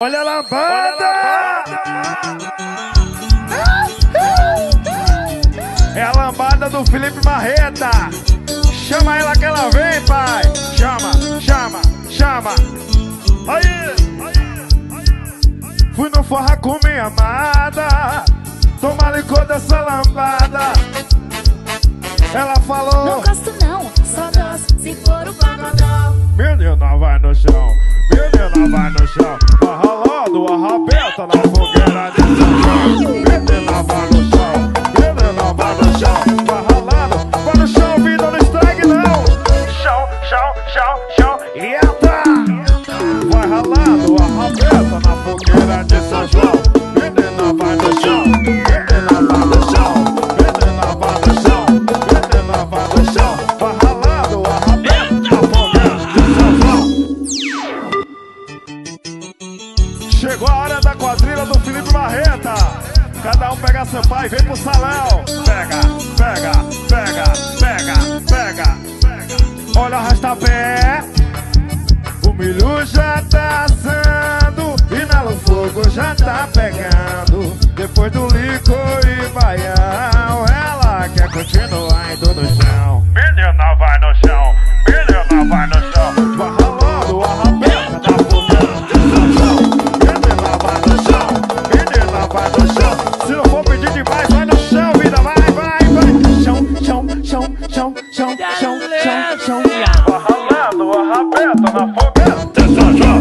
Olha a lambada! É a lambada do Felipe Marreta. Chama ela que ela vem, pai. Chama, chama, chama. Aí. Fui no forra com minha amada, toma licor dessa lambada. Ela falou: não gosto não, só gosto se for o pagodão. Menina vai no chão, menina vai no chão. Vai ralando a rabeta na fogueira de São João. Menina vai no chão, menina vai no chão. Vai ralando, vai no chão, vida não estrague não. Chão, chão, chão, chão. Eita! Vai ralando a rabeta na fogueira de São João. Menina vai no chão, menina vai no chão. Menina vai no chão, menina vai no chão. Vai ralando a rabeta na fogueira de São João. Chegou a hora da quadrilha do Felipe Marreta. Cada um pega seu pai e vem pro salão. Pega, pega, pega, pega, pega. Olha o arrasta-pé. O milho já tá assando e na luz fogo já tá pegando. Depois do licor e baião, ela quer continuar indo no chão. Menina vai no chão, menina vai no chão. Vai ralando a rabeta da fogueira de São João. Menina vai no chão, menina vai no chão. Se não for pedir demais, vai no chão, vida, vai, vai, vai. Chão, chão, chão, chão, chão, chão, chão, chão. Vai ralando a rabeta na fogueira de São João.